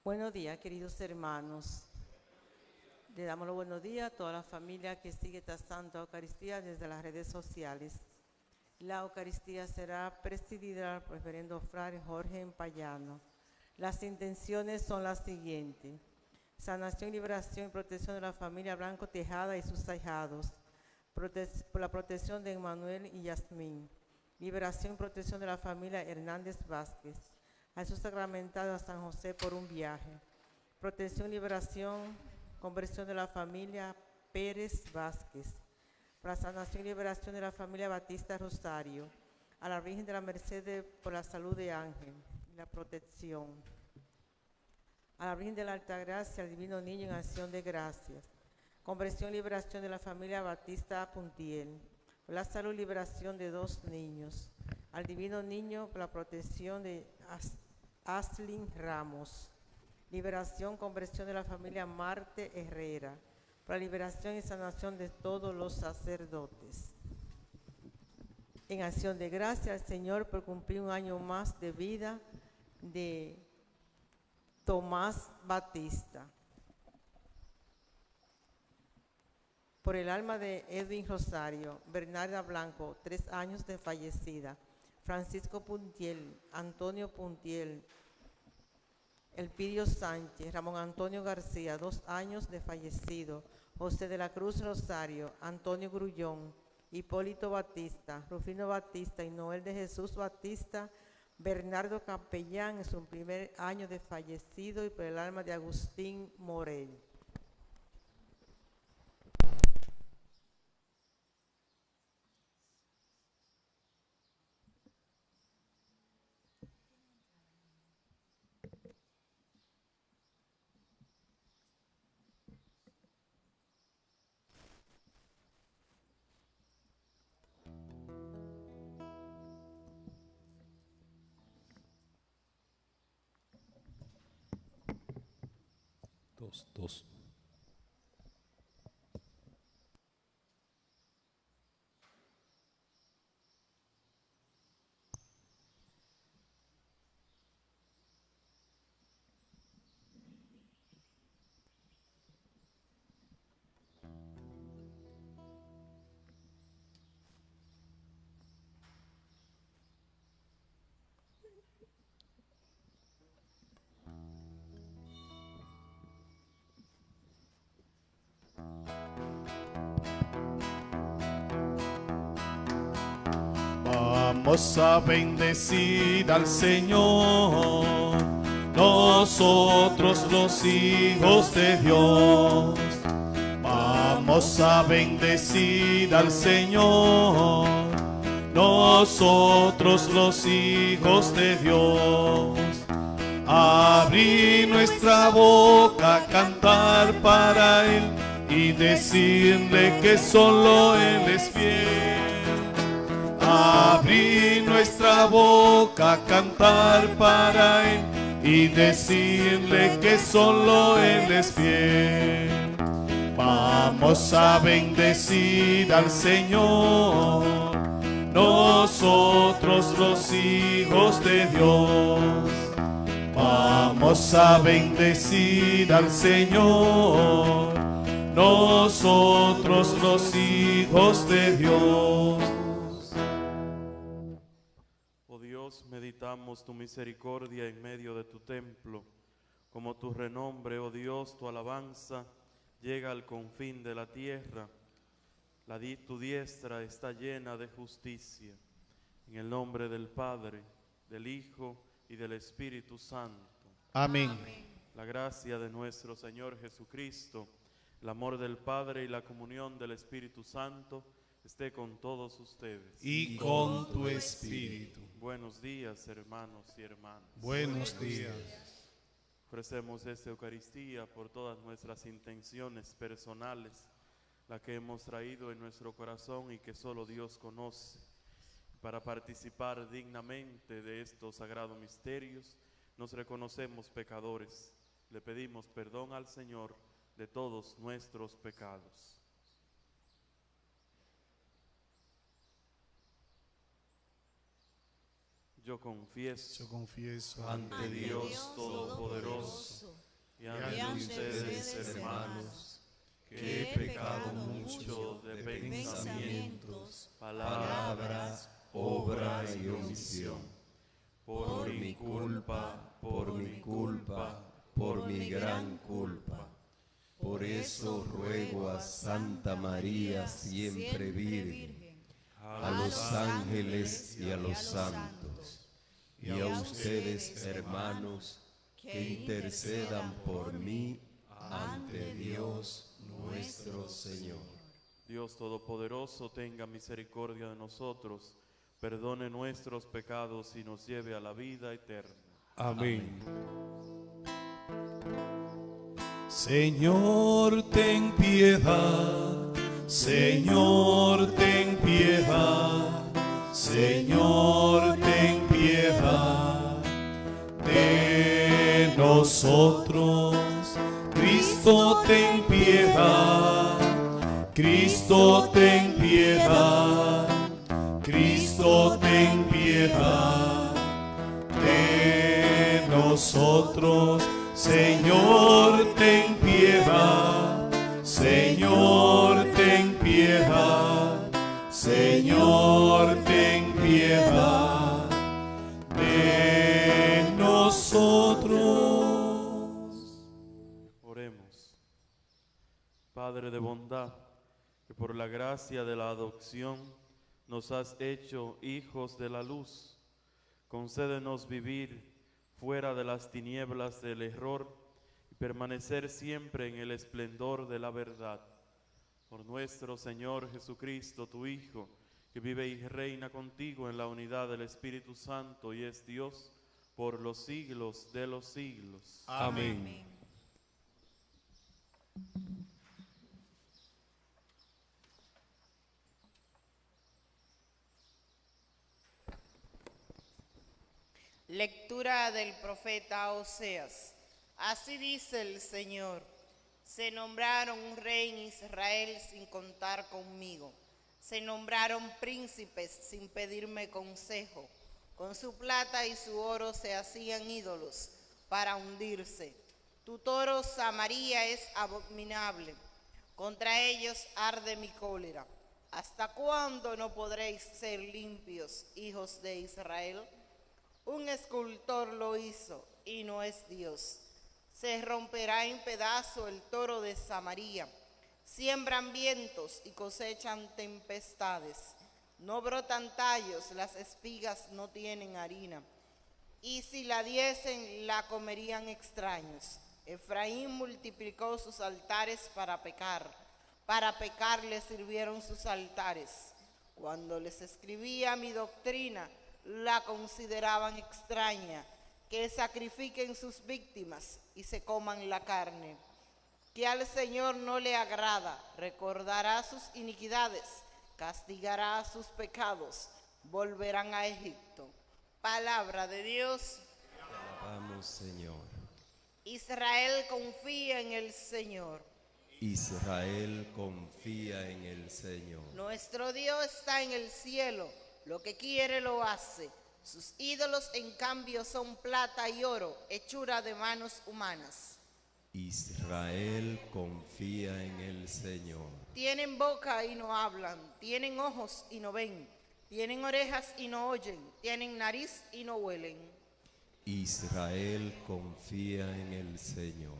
Buenos días, queridos hermanos. Le damos los buenos días a toda la familia que sigue esta Santa Eucaristía desde las redes sociales. La Eucaristía será presidida por el reverendo Fray Jorge Empayano. Las intenciones son las siguientes: sanación, liberación y protección de la familia Blanco Tejada y sus ahijados, por la protección de Emmanuel y Yasmín, liberación y protección de la familia Hernández Vázquez, a Jesús sacramentado, a San José por un viaje, protección y liberación, conversión de la familia Pérez Vázquez, para sanación y liberación de la familia Batista Rosario, a la Virgen de la Merced por la salud de Ángel y la protección, a la Virgen de la Altagracia, al Divino Niño en acción de gracias, conversión y liberación de la familia Batista Puntiel, por la salud y liberación de 2 niños, al Divino Niño por la protección de Aslin Ramos, liberación, conversión de la familia Marte Herrera, para la liberación y sanación de todos los sacerdotes. En acción de gracia al Señor por cumplir un año más de vida de Tomás Batista. Por el alma de Edwin Rosario, Bernarda Blanco, 3 años de fallecida, Francisco Puntiel, Antonio Puntiel, Elpidio Sánchez, Ramón Antonio García, 2 años de fallecido, José de la Cruz Rosario, Antonio Grullón, Hipólito Batista, Rufino Batista y Noel de Jesús Batista, Bernardo Capellán en su primer año de fallecido, y por el alma de Agustín Morel. Dos. Vamos a bendecir al Señor, nosotros los hijos de Dios. Vamos a bendecir al Señor, nosotros los hijos de Dios. Abrir nuestra boca a cantar para Él y decirle que solo Él es fiel. Abrir nuestra boca a cantar para Él y decirle que solo Él es fiel. Vamos a bendecir al Señor, nosotros los hijos de Dios. Vamos a bendecir al Señor, nosotros los hijos de Dios. Oh Dios, meditamos tu misericordia en medio de tu templo. Como tu renombre, oh Dios, tu alabanza llega al confín de la tierra. Tu diestra está llena de justicia. En el nombre del Padre, del Hijo y del Espíritu Santo. Amén. La gracia de nuestro Señor Jesucristo, el amor del Padre y la comunión del Espíritu Santo esté con todos ustedes. Y con tu espíritu. Buenos días, hermanos y hermanas. Buenos días. Ofrecemos esta Eucaristía por todas nuestras intenciones personales, la que hemos traído en nuestro corazón y que solo Dios conoce. Para participar dignamente de estos sagrados misterios, nos reconocemos pecadores. Le pedimos perdón al Señor de todos nuestros pecados. Yo confieso Yo confieso ante Dios Todopoderoso hermanos, que he pecado mucho de pensamientos, palabras, obra y omisión. Por mi culpa, por mi culpa, por mi gran culpa. Por eso ruego a Santa María, siempre Virgen, a los ángeles y a los santos, y a ustedes, hermanos, que intercedan por mí ante Dios nuestro Señor. Dios Todopoderoso, tenga misericordia de nosotros, perdone nuestros pecados y nos lleve a la vida eterna. Amén. Señor, ten piedad. Señor, ten piedad. Señor, ten piedad de nosotros. Cristo, ten piedad. Cristo, ten piedad. Cristo, ten piedad de nosotros. Señor, ten piedad. Señor, ten piedad. Señor, ten piedad de nosotros. Oremos. Padre de bondad, que por la gracia de la adopción nos has hecho hijos de la luz, concédenos vivir fuera de las tinieblas del error y permanecer siempre en el esplendor de la verdad. Por nuestro Señor Jesucristo, tu Hijo, que vive y reina contigo en la unidad del Espíritu Santo y es Dios por los siglos de los siglos. Amén. Lectura del profeta Oseas. Así dice el Señor: se nombraron un rey en Israel sin contar conmigo. Se nombraron príncipes sin pedirme consejo. Con su plata y su oro se hacían ídolos para hundirse. Tu toro Samaria es abominable. Contra ellos arde mi cólera. ¿Hasta cuándo no podréis ser limpios, hijos de Israel? Un escultor lo hizo y no es Dios. Se romperá en pedazos el toro de Samaria. Siembran vientos y cosechan tempestades. No brotan tallos, las espigas no tienen harina. Y si la diesen, la comerían extraños. Efraín multiplicó sus altares para pecar. Para pecar les sirvieron sus altares. Cuando les escribía mi doctrina, la consideraban extraña, que sacrifiquen sus víctimas y se coman la carne. Que al Señor no le agrada, recordará sus iniquidades, castigará sus pecados, volverán a Egipto. Palabra de Dios. Alabamos, Señor. Israel confía en el Señor. Israel confía en el Señor. Nuestro Dios está en el cielo. Lo que quiere lo hace. Sus ídolos en cambio son plata y oro, hechura de manos humanas. Israel confía en el Señor. Tienen boca y no hablan, tienen ojos y no ven, tienen orejas y no oyen, tienen nariz y no huelen. Israel confía en el Señor.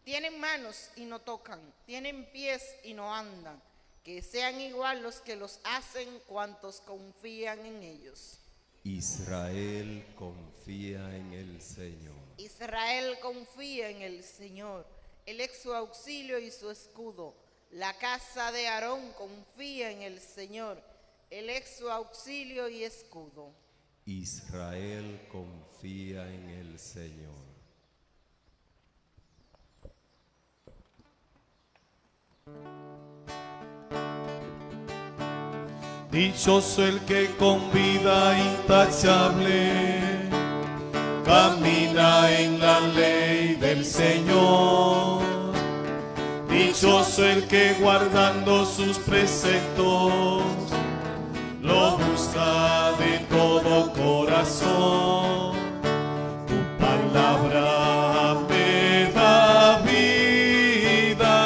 Tienen manos y no tocan, tienen pies y no andan. Que sean igual los que los hacen cuantos confían en ellos. Israel confía en el Señor. Israel confía en el Señor. Él es su auxilio y su escudo. La casa de Aarón confía en el Señor. Él es su auxilio y escudo. Israel confía en el Señor. Dichoso el que con vida intachable camina en la ley del Señor. Dichoso el que guardando sus preceptos lo busca de todo corazón. Tu palabra me da vida,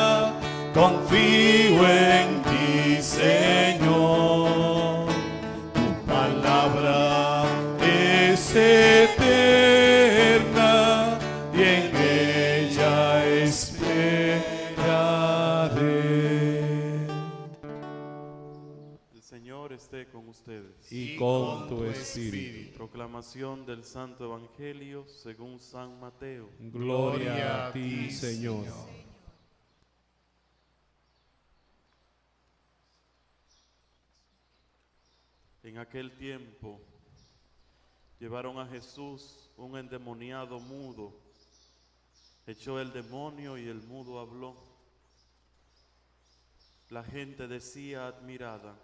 esté con ustedes. y con tu espíritu. Proclamación del Santo Evangelio según San Mateo. Gloria a ti, Señor. En aquel tiempo llevaron a Jesús un endemoniado mudo. Echó el demonio y el mudo habló. La gente decía admirada: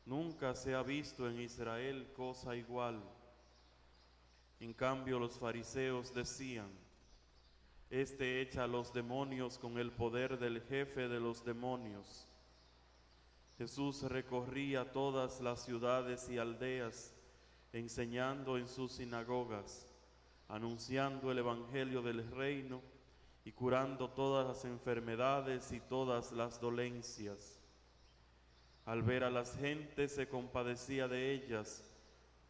nunca se ha visto en Israel cosa igual. En cambio los fariseos decían: este echa a los demonios con el poder del jefe de los demonios. Jesús recorría todas las ciudades y aldeas, enseñando en sus sinagogas, anunciando el evangelio del reino y curando todas las enfermedades y todas las dolencias. Al ver a las gentes se compadecía de ellas,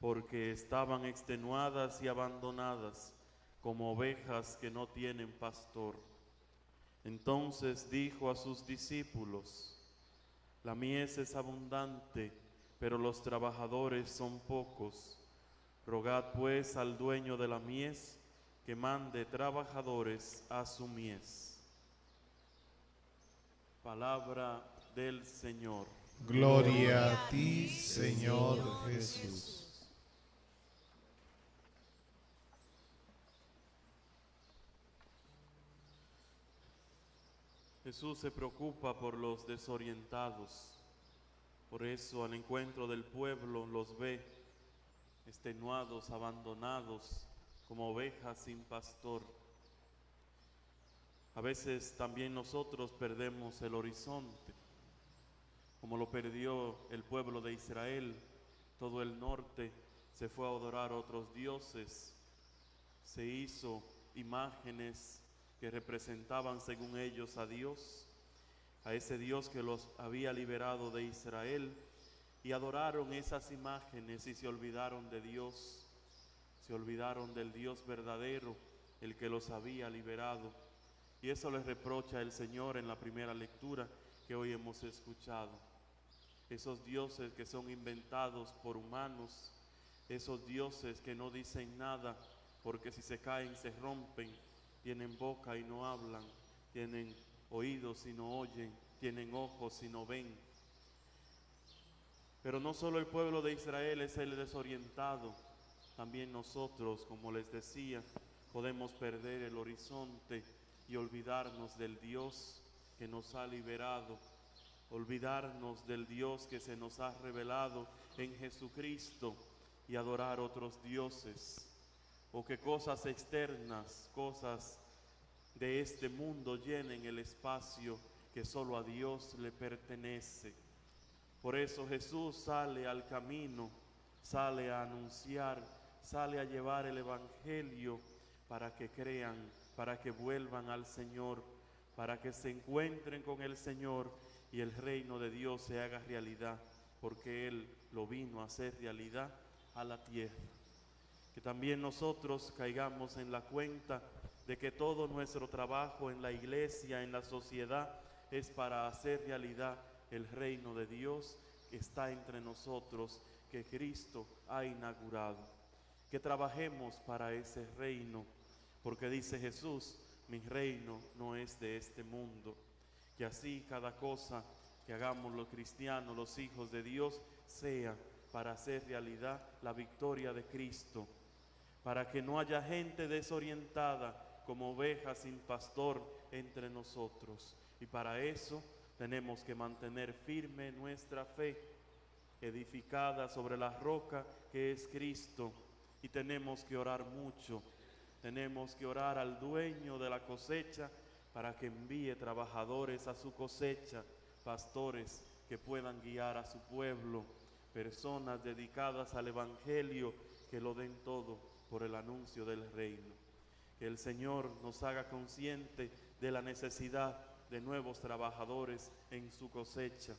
porque estaban extenuadas y abandonadas, como ovejas que no tienen pastor. Entonces dijo a sus discípulos: la mies es abundante, pero los trabajadores son pocos. Rogad pues al dueño de la mies que mande trabajadores a su mies. Palabra del Señor. Gloria a ti, Señor Jesús. Jesús se preocupa por los desorientados. Por eso al encuentro del pueblo los ve extenuados, abandonados, como ovejas sin pastor. A veces también nosotros perdemos el horizonte, como lo perdió el pueblo de Israel. Todo el norte se fue a adorar a otros dioses, se hizo imágenes que representaban según ellos a Dios, a ese Dios que los había liberado de Israel, y adoraron esas imágenes y se olvidaron de Dios, se olvidaron del Dios verdadero, el que los había liberado. Y eso les reprocha el Señor en la primera lectura que hoy hemos escuchado. Esos dioses que son inventados por humanos, esos dioses que no dicen nada, porque si se caen se rompen, tienen boca y no hablan, tienen oídos y no oyen, tienen ojos y no ven. Pero no solo el pueblo de Israel es el desorientado, también nosotros, como les decía, podemos perder el horizonte y olvidarnos del Dios que nos ha liberado, olvidarnos del Dios que se nos ha revelado en Jesucristo y adorar otros dioses, o que cosas externas, cosas de este mundo llenen el espacio que solo a Dios le pertenece. Por eso Jesús sale al camino, sale a anunciar, sale a llevar el evangelio para que crean, para que vuelvan al Señor, para que se encuentren con el Señor y el reino de Dios se haga realidad, porque Él lo vino a hacer realidad a la tierra. Que también nosotros caigamos en la cuenta de que todo nuestro trabajo en la iglesia, en la sociedad, es para hacer realidad el reino de Dios que está entre nosotros, que Cristo ha inaugurado. Que trabajemos para ese reino, porque dice Jesús: mi reino no es de este mundo. Que así cada cosa que hagamos los cristianos, los hijos de Dios, sea para hacer realidad la victoria de Cristo, para que no haya gente desorientada como ovejas sin pastor entre nosotros. Y para eso tenemos que mantener firme nuestra fe, edificada sobre la roca que es Cristo. Y tenemos que orar mucho, tenemos que orar al dueño de la cosecha para que envíe trabajadores a su cosecha, pastores que puedan guiar a su pueblo, personas dedicadas al evangelio que lo den todo por el anuncio del reino. Que el Señor nos haga consciente de la necesidad de nuevos trabajadores en su cosecha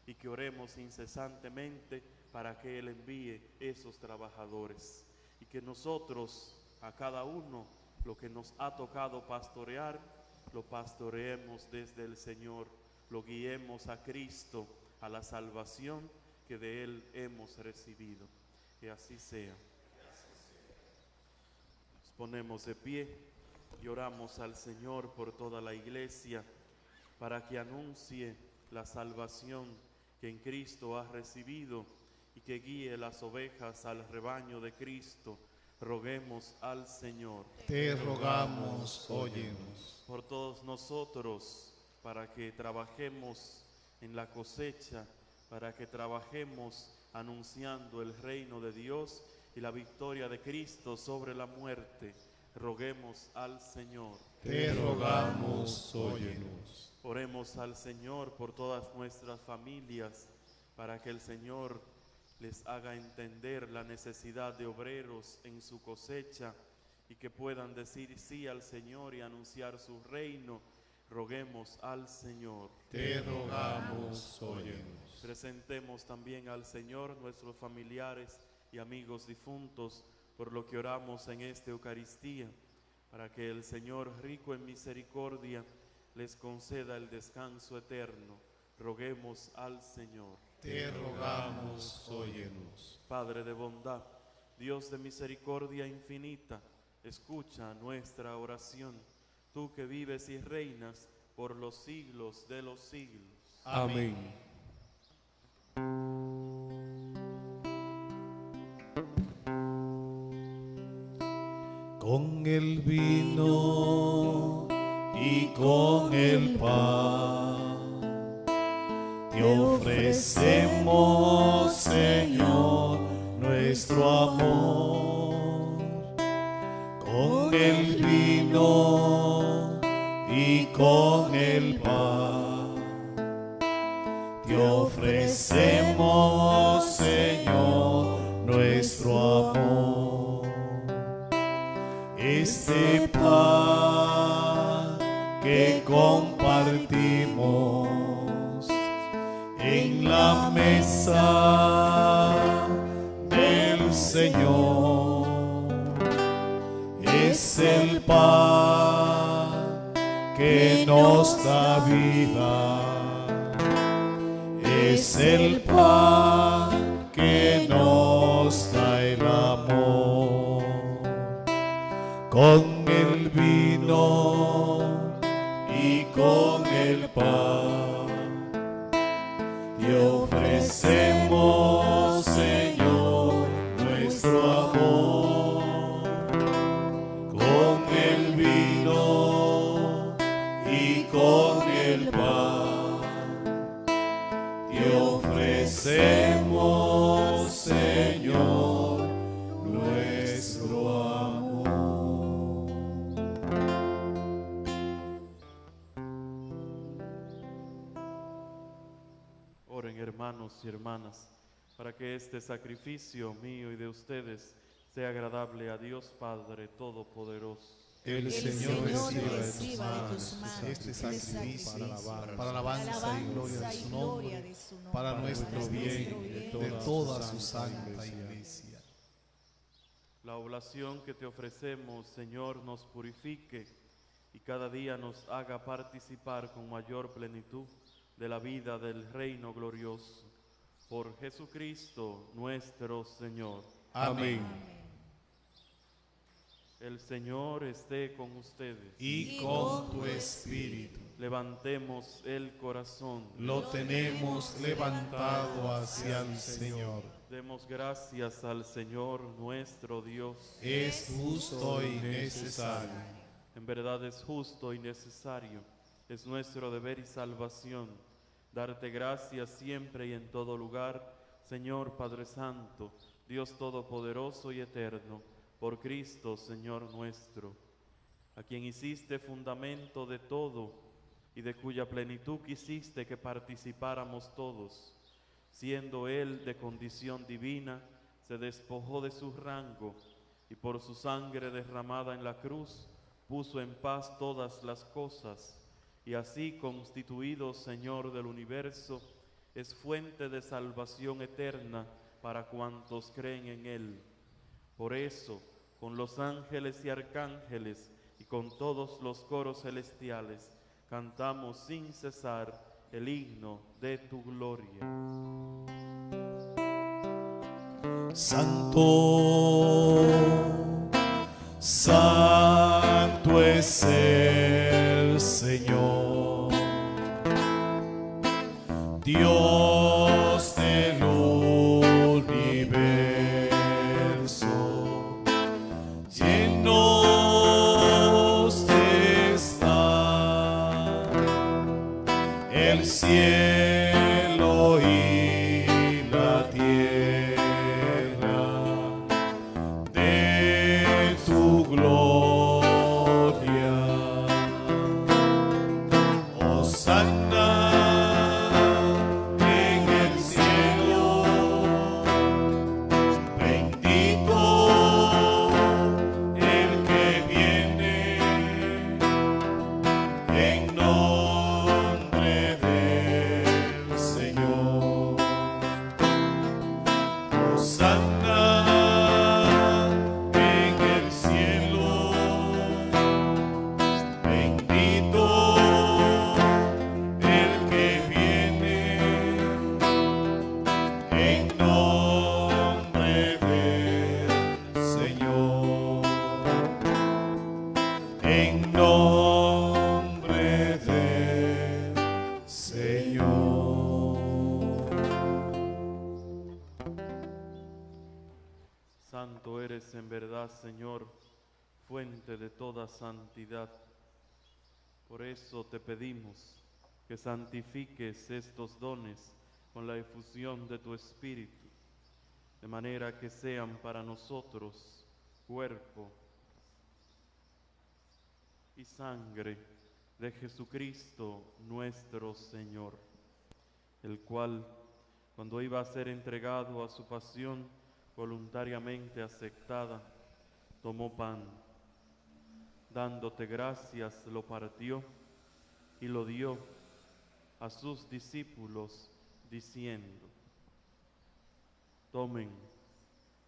y que oremos incesantemente para que Él envíe esos trabajadores y que nosotros, a cada uno, lo que nos ha tocado pastorear, lo pastoreemos desde el Señor, lo guiemos a Cristo, a la salvación que de Él hemos recibido. Que así sea. Nos ponemos de pie y oramos al Señor por toda la iglesia para que anuncie la salvación que en Cristo ha recibido y que guíe las ovejas al rebaño de Cristo. Roguemos al Señor. Te rogamos, óyenos. Por todos nosotros, para que trabajemos en la cosecha, para que trabajemos anunciando el reino de Dios y la victoria de Cristo sobre la muerte. Roguemos al Señor. Te rogamos, óyenos. Oremos al Señor por todas nuestras familias, para que el Señor les haga entender la necesidad de obreros en su cosecha y que puedan decir sí al Señor y anunciar su reino. Roguemos al Señor. Te rogamos, óyenos. Presentemos también al Señor nuestros familiares y amigos difuntos, por lo que oramos en esta Eucaristía, para que el Señor, rico en misericordia, les conceda el descanso eterno. Roguemos al Señor. Te rogamos, óyenos. Padre de bondad, Dios de misericordia infinita, escucha nuestra oración. Tú que vives y reinas por los siglos de los siglos. Amén. Con el vino y con el pan te ofrecemos, Señor, nuestro amor. Con el vino y con el pan te ofrecemos, Señor, nuestro amor. Este pan que compartimos en la mesa del Señor es el pan que nos da vida, es el pan que nos da el amor. Con el vino y con el pan te ofrecemos, Señor, nuestro amor. Con el vino y con el pan te ofrecemos, Señor, nuestro amor. Oren, hermanos y hermanas, para que este sacrificio mío y de ustedes sea agradable a Dios Padre Todopoderoso. El Señor reciba de tus manos este sacrificio para alabanza y gloria de su nombre, para nuestro bien y de toda su santa iglesia. La oblación que te ofrecemos, Señor, nos purifique y cada día nos haga participar con mayor plenitud de la vida del reino glorioso. Por Jesucristo nuestro Señor. Amén. El Señor esté con ustedes. Y con tu espíritu. Levantemos el corazón. Lo tenemos levantado hacia el Señor. Demos gracias al Señor nuestro Dios. Es justo y necesario. En verdad es justo y necesario. Es nuestro deber y salvación darte gracias siempre y en todo lugar, Señor Padre Santo, Dios Todopoderoso y Eterno, por Cristo, Señor nuestro, a quien hiciste fundamento de todo y de cuya plenitud quisiste que participáramos todos. Siendo Él de condición divina, se despojó de su rango y por su sangre derramada en la cruz puso en paz todas las cosas, y así constituido Señor del universo, es fuente de salvación eterna para cuantos creen en Él. Por eso, con los ángeles y arcángeles y con todos los coros celestiales, cantamos sin cesar el himno de tu gloria. Santo, santo es el Señor, Dios del universo, llenos está el cielo y la tierra de tu gloria. Hosanna en el cielo, bendito el que viene en nombre del Señor. Hosanna en el cielo, bendito el que viene en nombre del Señor. En nombre del Señor. Santo eres en verdad, Señor, fuente de toda santidad. Por eso te pedimos que santifiques estos dones con la efusión de tu Espíritu, de manera que sean para nosotros cuerpo y sangre de Jesucristo nuestro Señor, el cual, cuando iba a ser entregado a su pasión voluntariamente aceptada, tomó pan, dándote gracias, lo partió y lo dio a sus discípulos, diciendo: tomen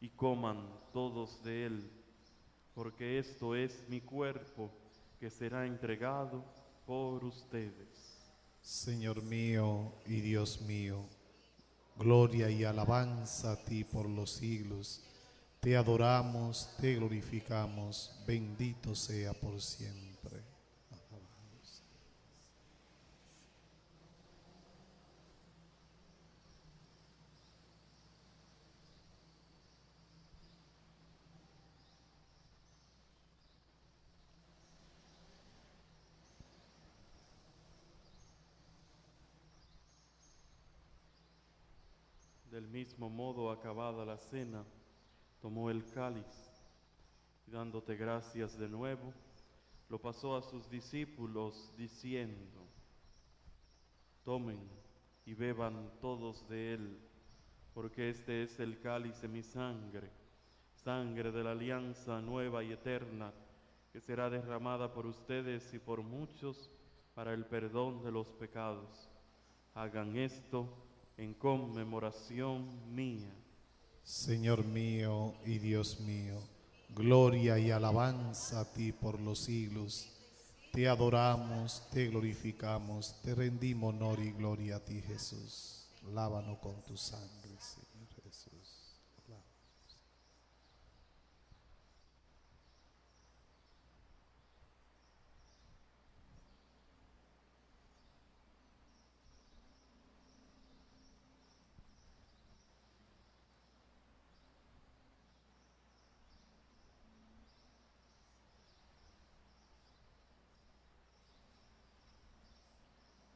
y coman todos de él, porque esto es mi cuerpo que será entregado por ustedes. Señor mío y Dios mío, gloria y alabanza a ti por los siglos. Te adoramos, te glorificamos, bendito sea por siempre. Del mismo modo, acabada la cena, tomó el cáliz y, dándote gracias de nuevo, lo pasó a sus discípulos, diciendo: tomen y beban todos de él, porque este es el cáliz de mi sangre, sangre de la alianza nueva y eterna, que será derramada por ustedes y por muchos para el perdón de los pecados. Hagan esto en conmemoración mía. Señor mío y Dios mío, gloria y alabanza a ti por los siglos. Te adoramos, te glorificamos, te rendimos honor y gloria a ti, Jesús. Lávanos con tu sangre, Señor Jesús.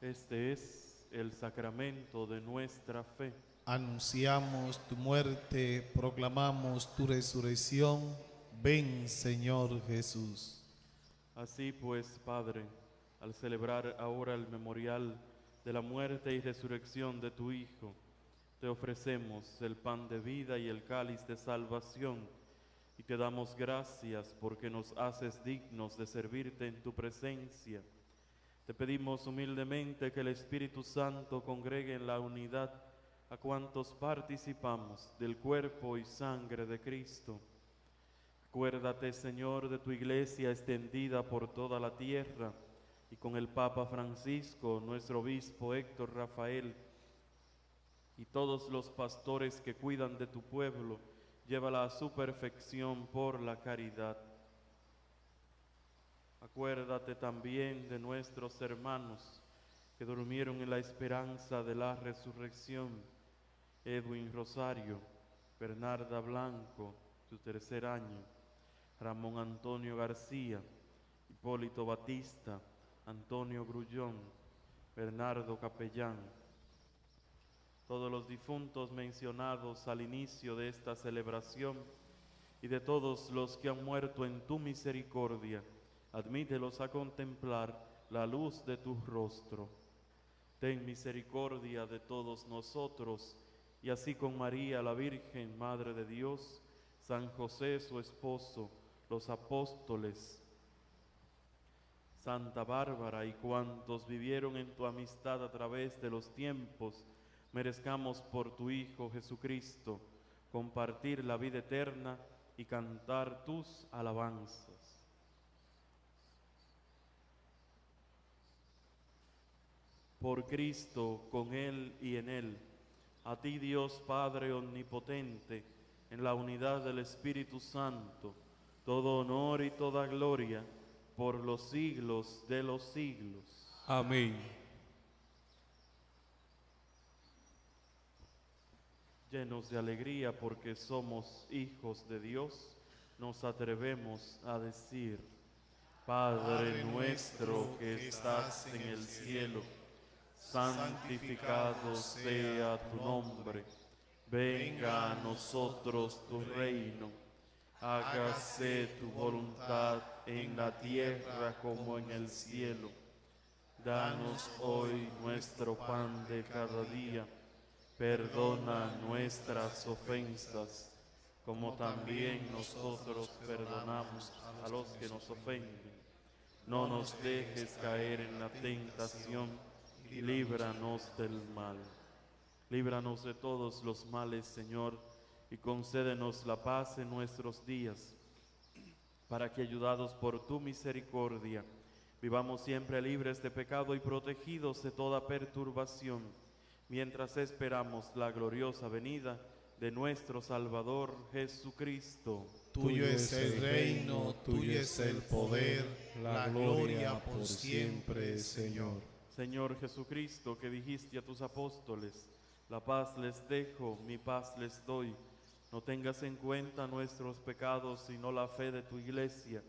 Este es el sacramento de nuestra fe. Anunciamos tu muerte, proclamamos tu resurrección. Ven, Señor Jesús. Así pues, Padre, al celebrar ahora el memorial de la muerte y resurrección de tu Hijo, te ofrecemos el pan de vida y el cáliz de salvación, y te damos gracias porque nos haces dignos de servirte en tu presencia. Te pedimos humildemente que el Espíritu Santo congregue en la unidad a cuantos participamos del cuerpo y sangre de Cristo. Acuérdate, Señor, de tu iglesia extendida por toda la tierra, y con el Papa Francisco, nuestro obispo Héctor Rafael, y todos los pastores que cuidan de tu pueblo, llévala a su perfección por la caridad. Acuérdate también de nuestros hermanos que durmieron en la esperanza de la resurrección: Edwin Rosario, Bernarda Blanco, su 3er año, Ramón Antonio García, Hipólito Batista, Antonio Grullón, Bernardo Capellán. Todos los difuntos mencionados al inicio de esta celebración y de todos los que han muerto en tu misericordia, admítelos a contemplar la luz de tu rostro. Ten misericordia de todos nosotros, y así con María, la Virgen, Madre de Dios, San José, su esposo, los apóstoles, Santa Bárbara y cuantos vivieron en tu amistad a través de los tiempos, merezcamos por tu Hijo Jesucristo compartir la vida eterna y cantar tus alabanzas. Por Cristo, con Él y en Él, a ti Dios Padre Omnipotente, en la unidad del Espíritu Santo, todo honor y toda gloria por los siglos de los siglos. Amén. Llenos de alegría porque somos hijos de Dios, nos atrevemos a decir: Padre nuestro que estás en el cielo, santificado sea tu nombre. Venga a nosotros tu reino. Hágase tu voluntad en la tierra como en el cielo. Danos hoy nuestro pan de cada día. Perdona nuestras ofensas, como también nosotros perdonamos a los que nos ofenden. No nos dejes caer en la tentación y líbranos del mal. Líbranos de todos los males, Señor, y concédenos la paz en nuestros días, para que, ayudados por tu misericordia, vivamos siempre libres de pecado y protegidos de toda perturbación, mientras esperamos la gloriosa venida de nuestro Salvador Jesucristo. Tuyo es el reino, tuyo es el poder, la gloria por siempre, Señor. Señor Jesucristo, que dijiste a tus apóstoles: la paz les dejo, mi paz les doy. No tengas en cuenta nuestros pecados, sino la fe de tu Iglesia,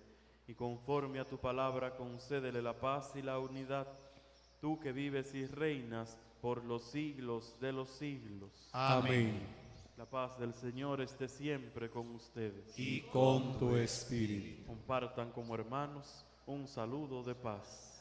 y conforme a tu palabra concédele la paz y la unidad, tú que vives y reinas por los siglos de los siglos. Amén. La paz del Señor esté siempre con ustedes. Y con tu espíritu. Compartan como hermanos un saludo de paz.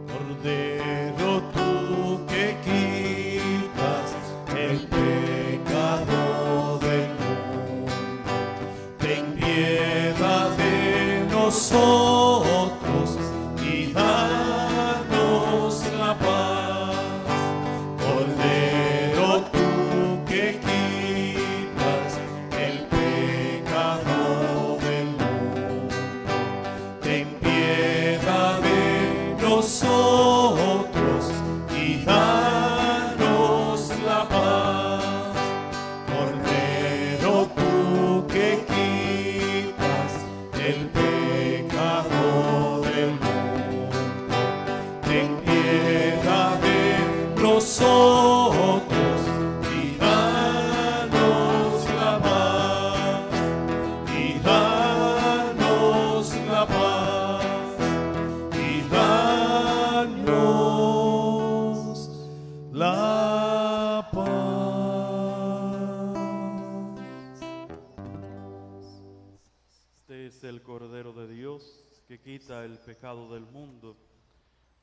Cordero, tú que quitas el pecado del mundo, ten piedad de nosotros y danos la paz. Cordero, tú que quitas el pecado del mundo, ten piedad de nosotros y danos la paz. Cordero, tú que quitas el pecado del mundo, ten piedad de nosotros y danos la paz. Y danos la paz. Y danos la paz. Este es el Cordero de Dios que quita el pecado del mundo.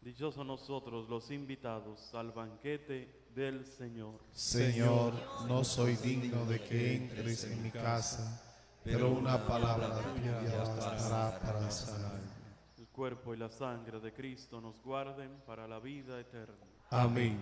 Dichosos nosotros los invitados al banquete del Señor. Señor, no soy digno de que entres en mi casa, pero una palabra tuya bastará para sanarme. El cuerpo y la sangre de Cristo nos guarden para la vida eterna. Amén.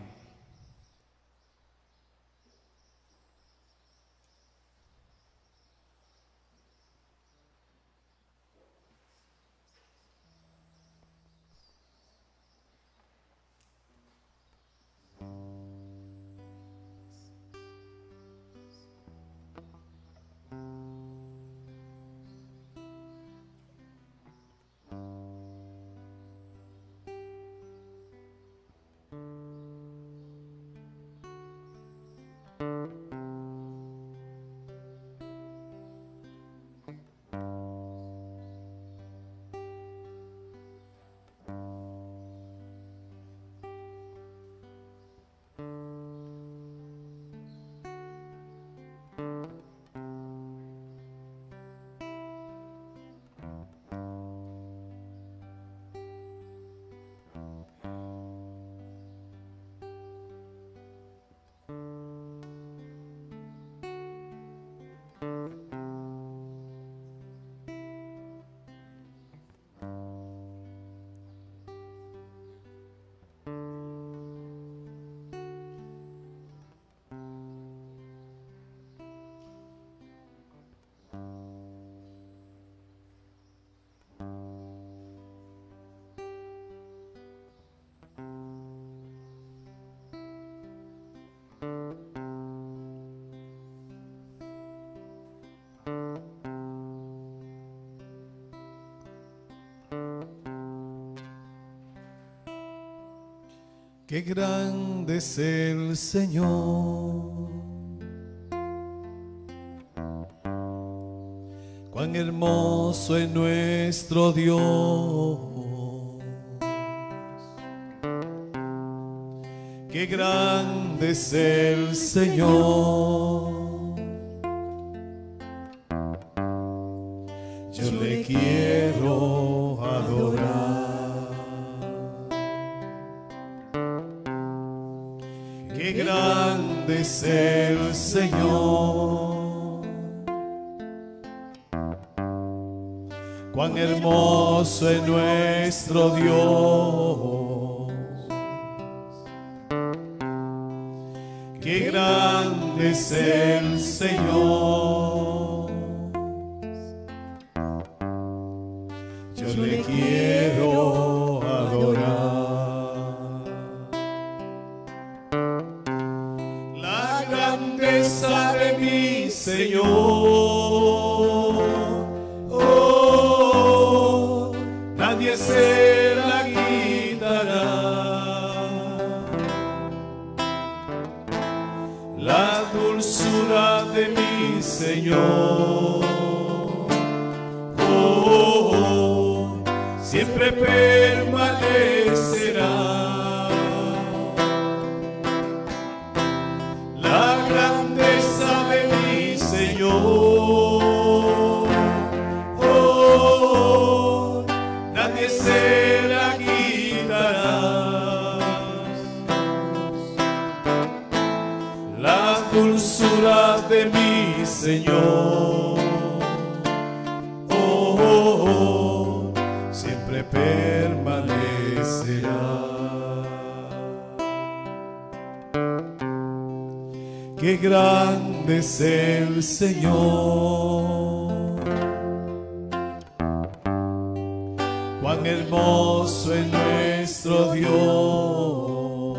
Qué grande es el Señor, cuán hermoso es nuestro Dios. Qué grande es el Señor, yo le quiero adorar. Qué grande es el Señor, cuán hermoso es nuestro Dios. Qué grande es el Señor, yo le quiero adorar. La grandeza de mi Señor, oh, nadie se la quitará. La dulzura de mi Señor, oh, siempre permanecerá. La grandeza de mi Señor, oh, nadie se la quitará. La dulzura de mi Señor, oh, siempre permanecerá. Qué grande es el Señor, cuán hermoso es nuestro Dios.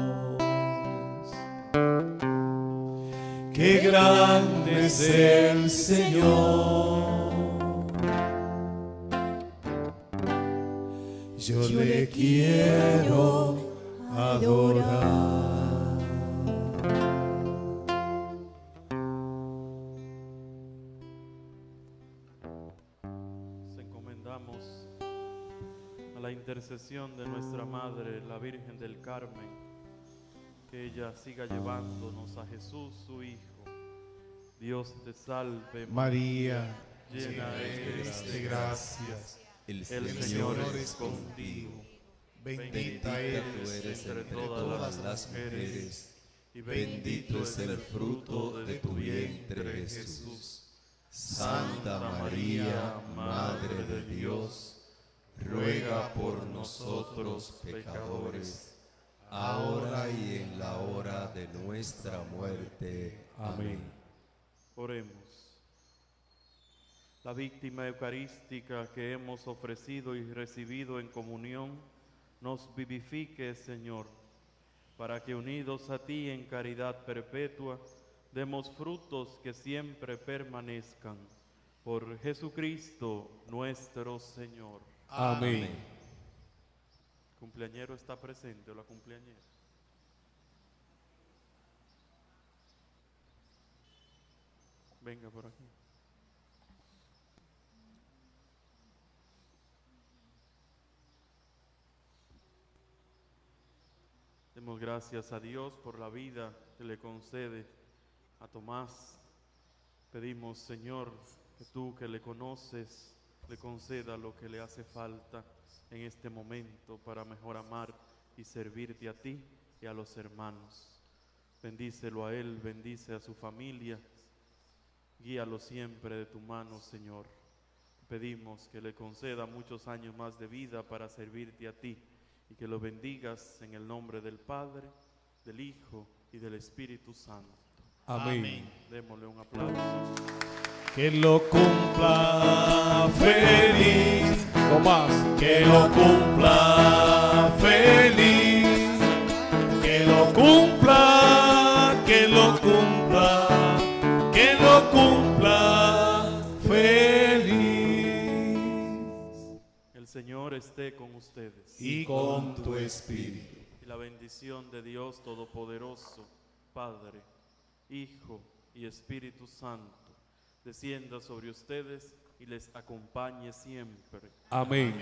Qué grande es el Señor, yo le quiero adorar. Encomendamos a la intercesión de nuestra Madre, la Virgen del Carmen, que ella siga llevándonos a Jesús, su Hijo. Dios te salve, María, llena eres de gracias, El Señor es contigo. bendita tú eres eres entre todas las mujeres, y bendito es el fruto de tu vientre, Jesús. Santa María, Madre de Dios, ruega por nosotros pecadores, ahora y en la hora de nuestra muerte. Amén. Oremos. La víctima eucarística que hemos ofrecido y recibido en comunión, nos vivifique, Señor, para que unidos a ti en caridad perpetua, demos frutos que siempre permanezcan. Por Jesucristo nuestro Señor. Amén. ¿El cumpleañero está presente o la cumpleañera? Venga por aquí. Demos gracias a Dios por la vida que le concede a Tomás. Pedimos, Señor, que tú que le conoces, le conceda lo que le hace falta en este momento para mejor amar y servirte a ti y a los hermanos. Bendícelo a él, bendice a su familia, guíalo siempre de tu mano, Señor. Pedimos que le conceda muchos años más de vida para servirte a ti y que lo bendigas en el nombre del Padre, del Hijo y del Espíritu Santo. Amén. Démosle un aplauso. Que lo cumpla feliz, Tomás. Que lo cumpla feliz. Que lo cumpla, que lo cumpla, que lo cumpla feliz. El Señor esté con ustedes. Y con tu espíritu. Y la bendición de Dios Todopoderoso, Padre, Hijo y Espíritu Santo, descienda sobre ustedes y les acompañe siempre. Amén.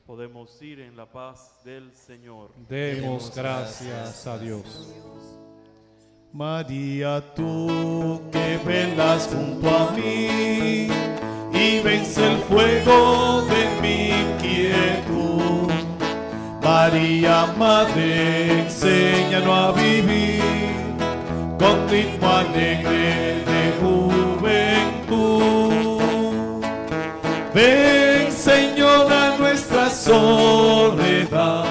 Podemos ir en la paz del Señor. Demos gracias a Dios. María, tú que velas junto a mí y vence el fuego de mi inquietud. María, Madre, enséñanos a vivir con ritmo alegre de juventud. Ven, Señora, nuestra soledad,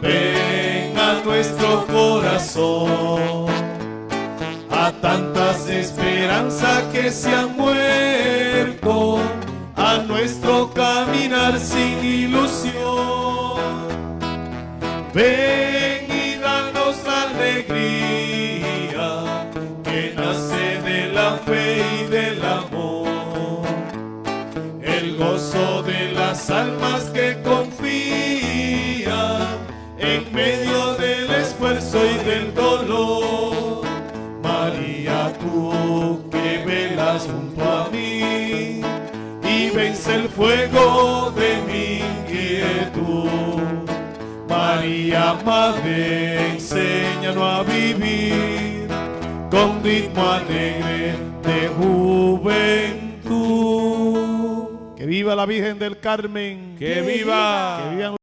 ven a nuestro corazón, a tantas esperanzas que se han muerto, a nuestro caminar sin ilusión. Ven y danos la alegría que nace de la fe y del amor, el gozo de las almas que confían en medio del esfuerzo y del dolor. María, tú que velas junto a mí y vence el fuego de mi inquietud. María, Madre, enséñanos a vivir con ritmo alegre de juventud. ¡Que viva la Virgen del Carmen! ¡Que viva! ¡Que vivan